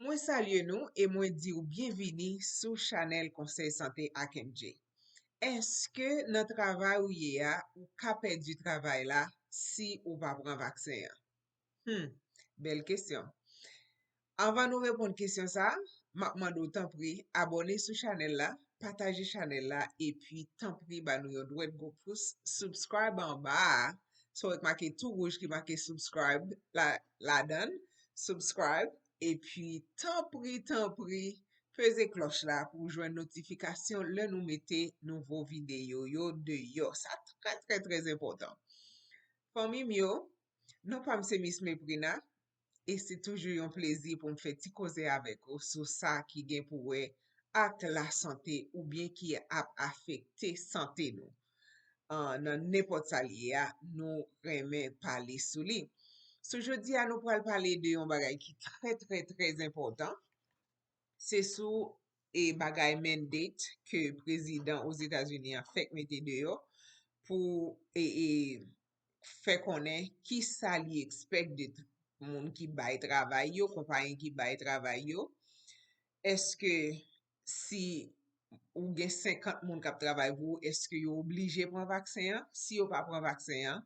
Moi salue nous et moi dis ou bienvenue sur Chanel Conseil Santé ak MJ. Est-ce que notre travail ou yé a ou ka perdu travail là si ou pas prend vaccin? Belle question. Avant nous répondre question ça, m'a demandé autant pris abonner sur Chanel là, partager Chanel là et puis tant pris ba nous yon doit go pouce subscribe en bas. So avec marqué tout rouge qui marqué subscribe LADANL, subscribe et puis tant pris pesez cloche là pour joindre notification le nous mettez nouveau vidéo yo de yo. Ça très important. Famille mio, non pas m'se Miss Meprina. Et c'est toujours un plaisir pour me faire ti causer avec vous sur ça qui gen pour ak la santé ou bien qui a affecté santé nous. Dans n'importe sa lié, nous remen parler sous li. Ce jeudi, nous pourrons parler de un bagay qui très important. C'est sur et bagay mandate que président aux États-Unis a fait mettre dehors pour fait connaître qui ça li expect de moun qui bay travail yo, compagnie qui bay travail yo. Est-ce que si ou gen 50 moun kap travay vous, est-ce que yo obligé prendre vaccin? Si yo pas prend vaccin,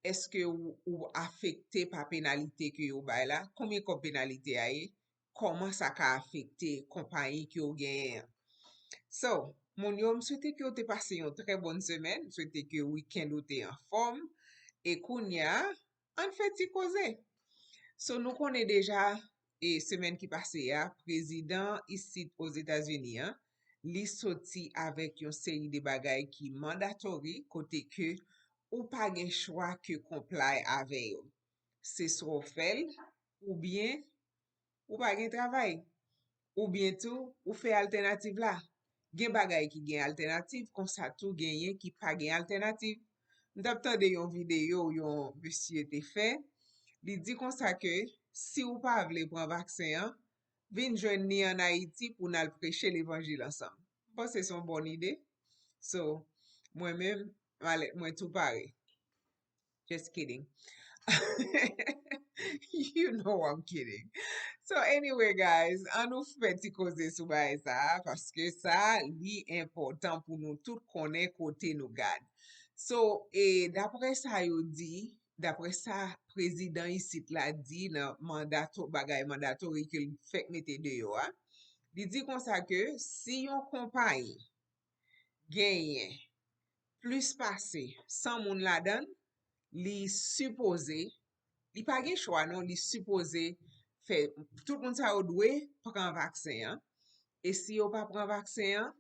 est-ce que ou affecté par pénalité que yo bay là? Combien de pénalité a ye? Comment ça ka affecté compagnie qui yo gen? So, moun yo, m'souhaite que vous te passé une très bonne semaine, m'souhaite que week-end ou te en forme, et kounya, an fait ti cause. So, nous connaissons déjà, et semaine qui passée, président ici aux États-Unis, li sorti avec une série de bagailles qui mandatory, côté que ou pas gen choix que comply avec yo. C'est soit fait, ou bien, ou pas gen travail, ou bien tout, ou fait alternative là. Gen bagay ki gen alternative, kon sa tou genyen ki pa gen alternative. M'tap tande yon vidéo yon monsieur te fait, li di kon sa que si ou pa vle pran vaksin, vin jwen ni en Haïti pour nal prêcher l'évangile ensemble. Bon, c'est son bonne idée. So, moi-même, moi tout pareil. Just kidding. You know I'm kidding. So anyway guys, an nou fè ti koze sou bay sa, paske sa li important pou nou tout konen kote nou gad. So, dapre sa yo di, dapre sa prezident isit la di nan bagay mandatori ke li fèk mette de yo, li di kon sa ke si yon kompany genyen plus pase 100 moun la dan, li suppose, li pa gen chwa non, li suppose fait tout moun sa yo dwe pran vaksin. Et si yo pa pran vaksin,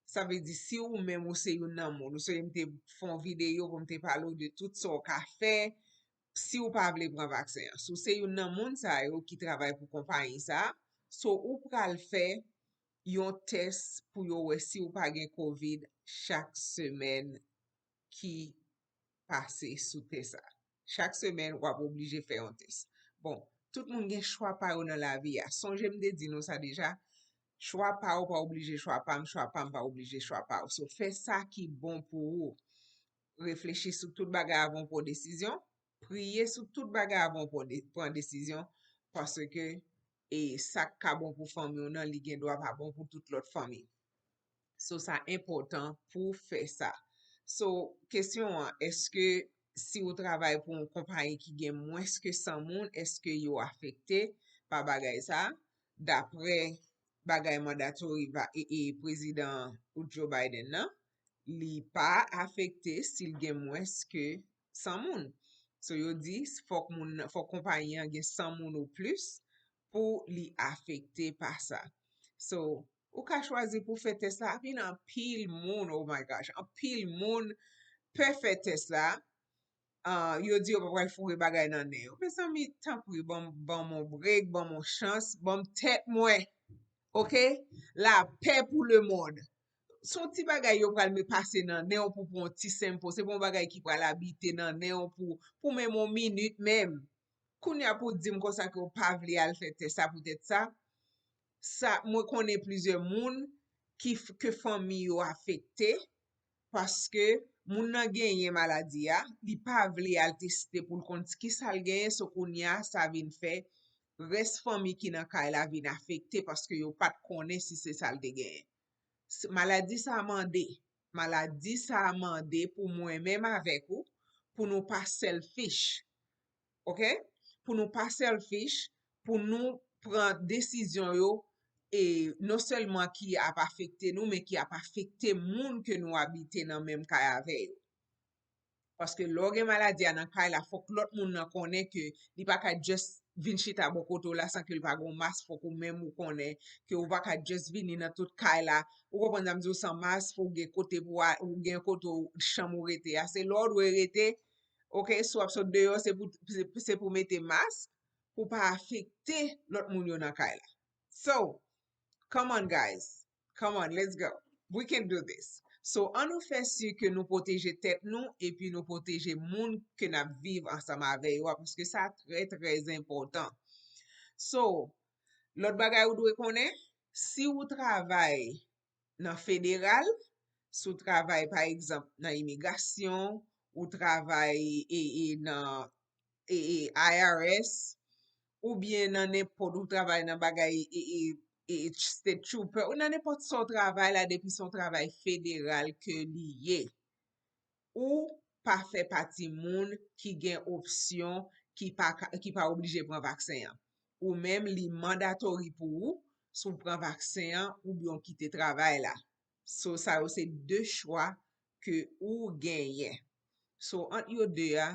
ça veut dire si ou même ou se yon nan moun, ou se yon te fon vidéo pou mte palo de tout so ka fait, si ou pa vle pran vaksin. So se yon nan moun sa yo ki travay pou kompany sa, so ou pral fè yon test pou yo we si ou pa gen COVID chaque semaine qui passe sous test sa. Chaque semaine wap oblige fè yon test. Bon, tout moun gen choix pa yo nan la vie a. Sonje mde di nou sa deja, choix pa ou pa oblige choix pam pa oblige choix pa ou. So fè sa ki bon pou ou. Réfléchis sur tout bagay avant pour décision. Prier sur tout bagay avant pour prendre décision. Parce que ça ka bon pour famille ou nan li gen doit pas bon pour toute l'autre famille. So ça important pour faire ça. So question, est-ce que si vous travaillez pour une compagnie qui gagne moins que 100 moun, est-ce que yo affecté par bagay ça? D'après bagay mandatory et président Joe Biden nan, li pa affecté s'il gagne moins que 100 moun. So yo di, faut compagnie gagne 100 moun ou plus pour li affecté par ça. So, ou ka choisi pour faire test la, puis nan pile moun, oh my gosh, en pile moun peut faire test la, yo di yo pa pral fure bagay nan ne yo. Pe san mi tan pri bon mon break, bon mon chance, bon tête mwen. OK? La paix pour le monde. Son ti bagay yo pral me passe nan ne yo pour un ti sempo. C'est bon bagay ki pral habite nan ne yo pour même mon minute même. Kounya pour dim kon sa ke ou pa vle al fè test sa peut-être ça. Ça moi connais plusieurs moun qui que famille yo affecté parce que moun nan genye maladie a, li pa vle al tester pour le compte ki sal genye so kounya sa vin fè res fami ki nan kay la vin affecté parce que yo pat konen si c'est ça te gen. Maladie sa mande. Maladie sa mande pour moi-même avec ou, pour nous pas selfish. OK? Pour nous pas selfish, pour nous prendre décision yo et non seulement qui a pas affecté nous, mais qui a pas affecté moun que nous habiter dans même kay avec yo. Parce que lò gen maladie nan kay la, fòk lot moun nan konen ke li pa ka just vin chita bokoto la san ke li pa gon mas, fòk ou même ou konen ke ou pa ka just vini nan tout kay la. Ou kompon nan mdi ou san mas, fòk gen kote ou gen kote cham ou rete. Ase lò ou rete, ok, so ap sot deyo, se pou mette mas, pou pa afekte lot moun yo nan kay la. So, come on guys, come on, let's go. We can do this. So, an nou fè si ke nou proteje tèt nou, e pi nou proteje moun ke nap viv ansama avey yo, paske sa trez important. So, lot bagay ou dwe konen, si ou travay nan federal, si ou travay par exemple nan imigrasyon, ou travay nan IRS, ou bien nan NINPOT, ou travay nan bagay state trooper, ou nan n'importe son travay la depi son travay fédéral ke liye. Ou pa fè pati moun ki gen opsyon ki pa oblige pran vaksen yan. Ou même li mandatory pou ou sou pran vaksen yan ou bien kite travay la. So sa yo se deux choix ke ou genyen. So ant yo deux ya,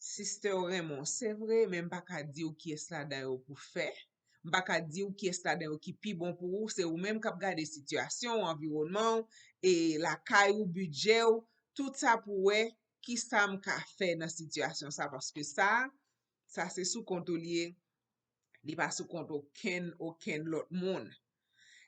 Sister Raymond, c'est vrai, même pas ka di ou ki es la dan yo pou fè. Mpa ka di ou ki es la dan yo ki pi bon pou ou, c'est ou même kap gade situation, environnement, et la kay ou budget ou, tout ça pou we, ki sa m ka fè nan situation sa, parce que ça c'est sous konto liye, li pa sous konto aucun lot moun.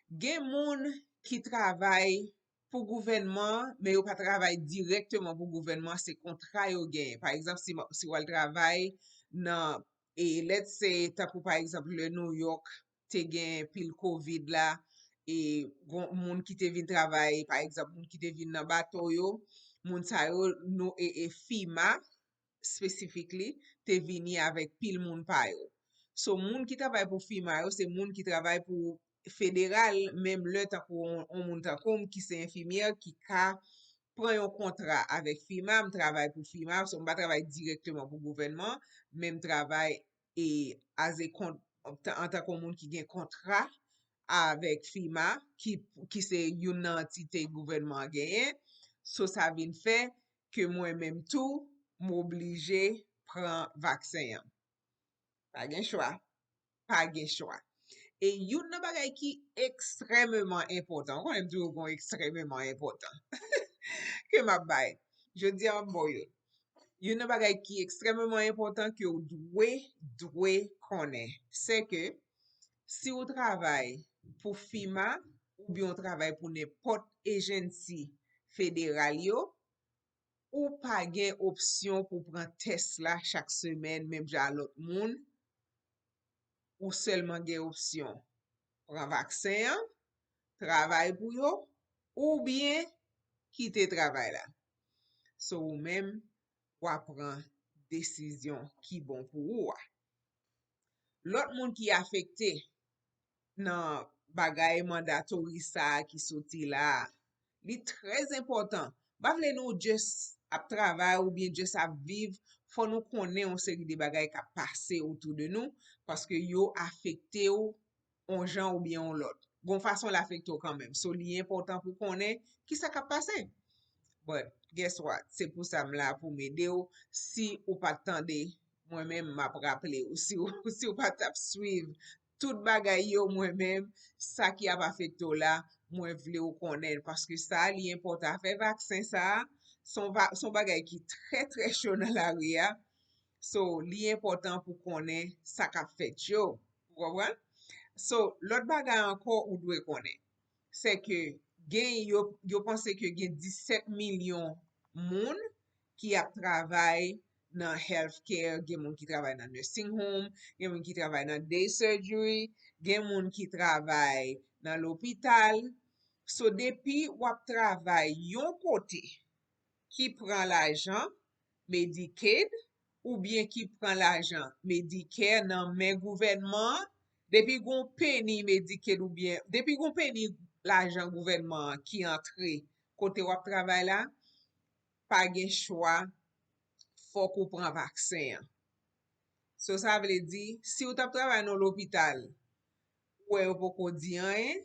Gen moun ki travay pour gouvernement, mais yo pa travay directement pour gouvernement, c'est kontra yo gen. Par exemple, si wal travay nan, et let's say, takou par exemple, le New York, te gen pil COVID la, et moun ki te vin travay, par exemple, moun ki te vin nan bato yo, moun sa yo, nou FEMA, specifically, te vini avec pil moun pa yo. So, moun ki travay pou FEMA yo, se moun ki travay pou fédéral, même le takou on moun takoum ki se infirmière ki ka pran yon kontra avec FEMA, m travay pou FEMA, so m ba travay directement pou gouvernement, même travay en takou moun ki gen kontra avec FEMA, ki se yon entité gouvernement genyen, so sa vin fè ke mwen même tou m'oblige pran vaksen yan. Pa gen chwa. Pa gen chwa. Et yon nan bagay ki ekstremement important. Kon em tou yon ekstremement important. Ke map bay. Je di an boyo. Yon nan bagay ki ekstremement important ki ou dwe konen. Se ke, si ou travay pou FEMA, ou bi ou travay pou n'importe agency fédéral yo, ou pa gen opsyon pou pran test la chak semen, mem jan lot moun, ou selman gen opsyon pran vaksen, travay pou yo, ou bien kite travay la. So ou men wap pran desisyon ki bon pou ou. Lot moun ki afekte nan bagay mandatory sa ki soti la, li trez important. Ba vle nou just ap travay ou bien just ap viv, fò nou konen on seri de bagay ka pase autour de nou, paske yo afekte ou on jan ou bien on lot. Gon fason l'affekte ou quand même. So li important pou konen ki sa ka pase. But guess what? Se pou sa m la pou m'ede ou, si ou pa tande, mwen men m'ap rappele ou, si ou pa tap suiv tout bagay yo mwen men, sa ki ap afekte ou la, mwen vle ou konen, paske sa li important. Fè vaksin sa, son bagay ki tre chou nan la ria, so li important pou konen sa ka fet yo. Wapwan? So, lot bagay anko ou dwe konen, se ke gen yo pense ke gen 17 milyon moun ki ap travay nan healthcare, gen moun ki travay nan nursing home, gen moun ki travay nan day surgery, gen moun ki travay nan l'opital. So, depi wap travay yon kote ki pran l'ajan, Medicaid, ou bien qui prend l'argent Medicare dans men gouvernement, depuis gon peni Medicare ou bien, depuis gon peni l'argent gouvernement qui entre côté wap travail là, pas gen choix, faut qu'on prend vaccin. So ça veut dire, si ou tap travail dans l'hôpital, ou ou pas di rien,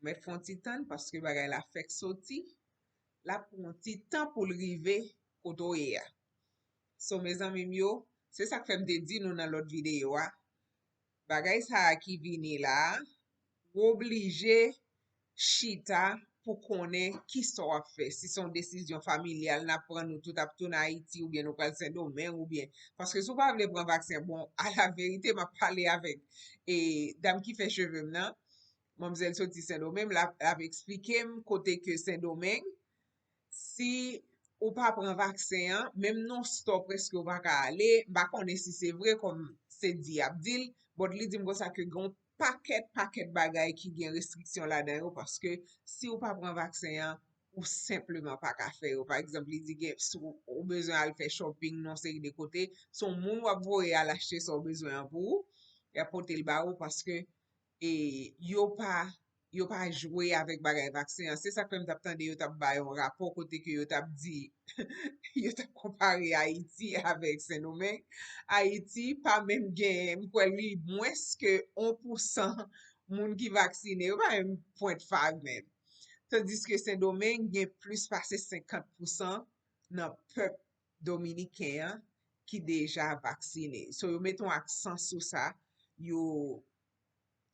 met fon ti tan parce que bagay la fek soti, la pon ti tan pour rive koto ye ya. So mes amis yo, c'est ça que fait me di nou dans l'autre vidéo a. Bagay sa ki vini la, oblige chita pour konen qui so a fait. Si son décision familiale n'a prend nous tout ap tourne Haïti ou bien nous pral Saint-Domingue ou bien parce que si vous pas vle prendre vaccin, bon, à la vérité m'a parlé avec et dame qui fait cheveux nan, Mamzelle sorti Saint-Domingue, la expliqué côté que Saint-Domingue si ou pas prend vaccin, même non stop presque ou pas ka aller, ba konnen si c'est vrai comme c'est dit Abdil, but li dit moi ça que gon paquet bagay qui gen restriction là-dedans parce que si ou pas prend vaccin, ou simplement pas ka faire. Par exemple, il dit que sou ou besoin à faire shopping non série de côté, son moun wap voye à l'acheter son besoin pour et apporter le ba ou parce que et yo pa joué avec bagay vaccin. C'est ça que m'tap tande yo tap bay un rapport côté que yo tap dit yo tap comparé Haïti avec Saint-Domingue. Haïti pas même gen m'kwe li moins que 1% moun ki vaccine, yo pa même 0.5 même. Tandis que Saint-Domingue gen plus passé 50% nan peuple dominicain qui déjà vacciné. So yo mettons accent sur ça. Yo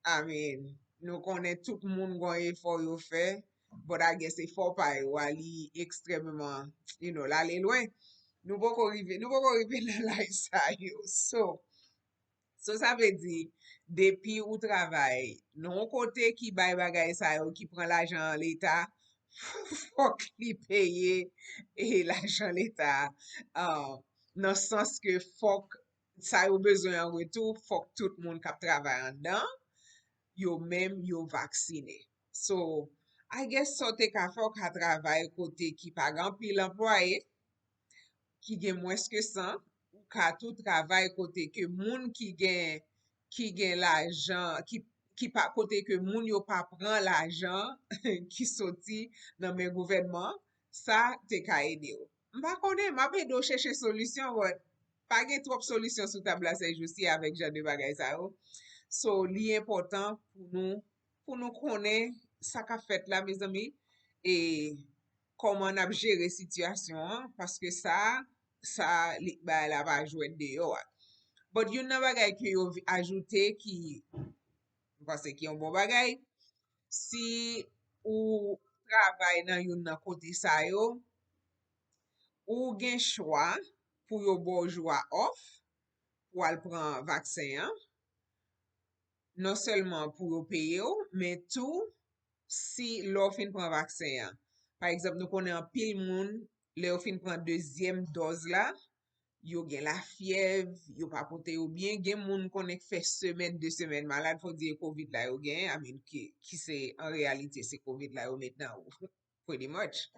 I mean, nou konen tout moun gwen effort yo fe, but I guess effort pa yo ali ekstremement, la le loin. Nou pou rive nan la sa yo. So sa ve di, depi ou travay, non kote ki bay bagay sa yo, ki pran l'ajan l'Etat, fok li peye l'ajan l'Etat. Nan sens ke fok sa yo bezwen an retou, fok tout moun kap travay an dan. Yo même yo vacciné. So, I guess so te ka fè ou ka travay kote ki pa gan pil employé, ki gen moins que 100, ou ka tout travay kote ke moun ki gen l'argent, ki pa kote ke moun yo pa pran l'argent ki soti nan men gouvernement, sa te ka ede yo. Mpa konen, mpa pe do chèche solusyon, but pa gen trop solusyon sou tabla se jousi avèk jan de bagay sa yo. So, li important pou nou konen sa ka fet la, mes amis, e koman ap jere situasyon, paske sa li ba la va JOUET de yo. But yon nan bagay ki yo ajoute ki, mpase ki yon bon bagay, si ou travay nan yon nan kote sa yo, ou gen chwa pou yo bonjwa off, pou al pran vaksen, non seulement pour yo payer, mais tout si l'on fin prend vaccin. Par exemple, nous connaissons un pile moun, l'on fin prend deuxième dose là, yo gen la fièvre, yo pa pote yo bien, gen moun konen fait semaine, 2 semaines malade, faut dire COVID là yo gen, I mean, qui c'est en réalité c'est COVID là yo maintenant, pretty much.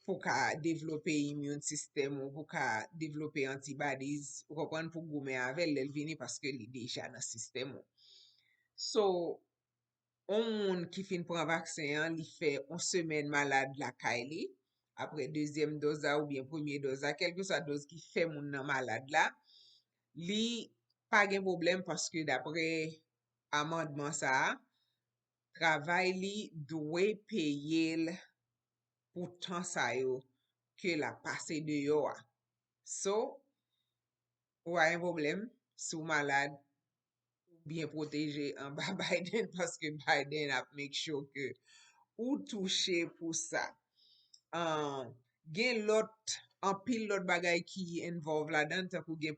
Pour ka développer immune system ou pour ka développer antibodies, ou kompren pour goumen avec l'el vini parce que li déjà dans système. So, on moun qui fin pran vaccin, li fait 1 semaine malade la kay li, après deuxième dose ou bien premier dose, quelle que soit dose qui fait moun nan malade la, li pa gen problème parce que d'après amendement ça, travail li doit payer pour temps sa yo que la passe de yo a. So, ou a un problème, sou malade, bien protégé en bas Biden parce que Biden a make sure que ou touché pour ça. Gen lot, en pile lot bagay ki involve la dan, takou gen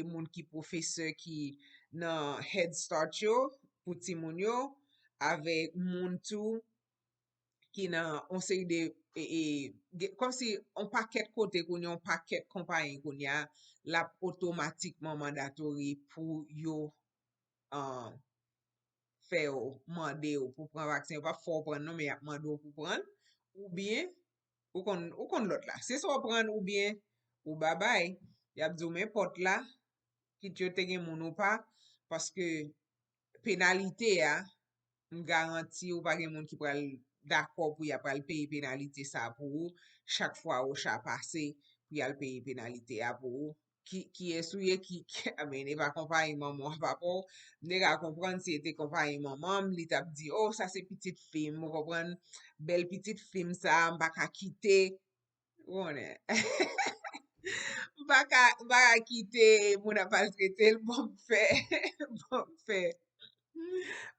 moun ki professeur ki nan Head Start yo, pou ti moun yo, avec moun tou ki nan on sey de comme si on paquet kote koun yon paquet compagnie koun ya la automatiquement mandatory pour yo fè ou mande ou pour prendre vaccin, pas fò prendre non mais mande ou pour prendre ou bien ou kon lot là. C'est soit prendre ou bien ou babay. Yap di ou men pot la, kit yo te gen moun ou pa, paske penalite ya, m garanti ou pa gen moun ki pral d'akor pou ya pral paye penalite sa pou ou, chak fwa ou cha pase, pou yal paye penalite ya pou ou. Ki esouye amen, e pa kompany maman papo, ne ka kompran si ete kompany maman, li tap di, oh, sa se pitit film, mo kompran, bel pitit film sa, mbaka kite, wone, mbaka kite, moun apal trete, bon fe,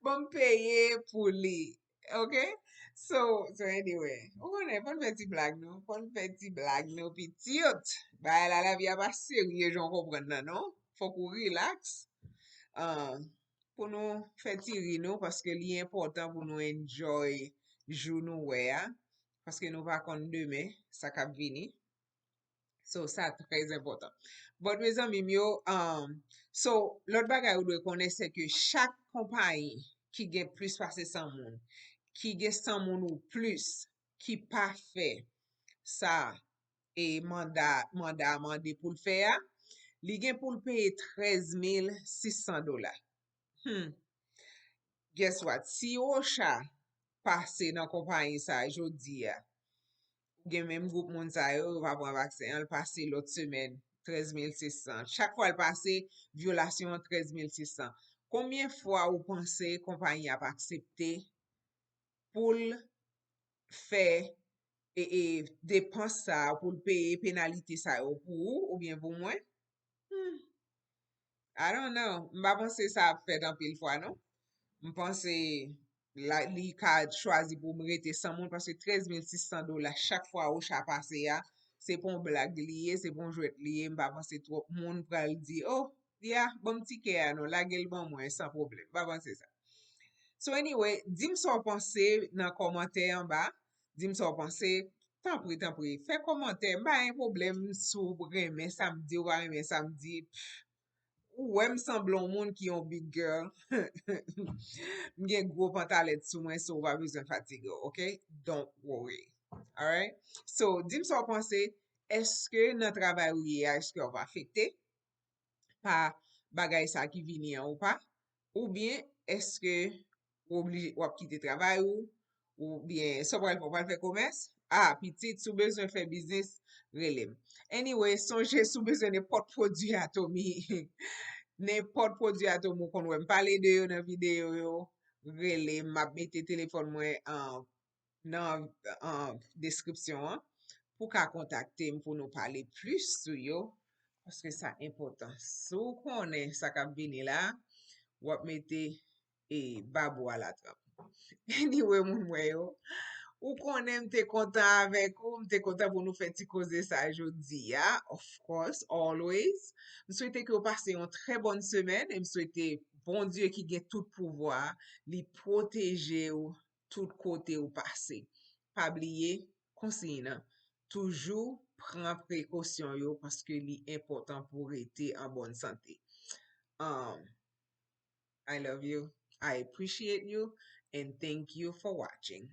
bon peye pou li, ok? So anyway, wone, pon feti blag nou, pitit, ba la vi a pa serye, jon kompren nan, non? Fok ou relax, pou nou feti ri nou, paske li important pou nou enjoy jou nou we a, paske nou va kon deme, sa kap vini. So, sa trez important. But, me zan mim yo, so, lot bagay ou dwe konen se ke chak kompanyi ki gen plus pase 100 moun, ki gen 100 moun ou plus, ki pa fe sa e manda mande pou l fe a, li gen pou l peye $13,600. Guess what? Si yo cha pase nan kompanyi sa jodi ya, gen menm group moun sa yo, va pran vaksen, al pase lot semen, 13,600. Chak fwa al pase, violasyon 13,600. Kombien fwa ou pense kompanyi ap aksepte pou l fe depans sa, pou l peye penalite sa yo pou ou bien pou mwen? I don't know. Mba pense sa ap fet an pil fwa, non? Mpense li ka chwazi pou mrete 100 moun parce $13,600 chak fwa ou cha pase ya, se pon blag liye, se pon JOUET liye, mba pense trop moun pral di, oh, ya, bon tike ya nou, la gel ban mwen, san problem. Mba pense sa. So anyway, dim so pense nan komante yon ba, dim so pense, tanpri, fe komante, mba yon problem sou reme samdi ou reme samdi, ou wèm semblon moun ki yon big girl, mgen gwo pantalet sou mwen so wap bezwen fatige, ok? Don't worry. Alright? So, dim so pense, eske nan travay ou ye, eske wap afekte pa bagay sa ki vini an ou pa? Ou bien, eske wap kite travay ou bien, so pral fe komers? Ah, pitit, sou bezwen fe biznis, relem. Anyway, sonje sou bezwen ne pot produi ATOMY. Ne pot produi ATOMY kon wèm pale de yo nan video yo, relem, map mette telefon mwen nan deskripsyon pou ka kontakte m pou nou pale plus sou yo, paske sa important. Sou konen sa kap vini la, wap mette babou ala trap. Anyway, moun mwen yo, ou konen mte kontan avek ou, mte kontan pou nou feti koze sa jodi ya, of course, always. M souwete ki ou pase yon tre bonne semen, m souwete bon Dieu ki gen tout pouvoi, li proteje ou tout kote ou pase. Pa bliye, konsina, toujou pran prekosyon yo, paske li important pou rete en bonne sante. I love you, I appreciate you, and thank you for watching.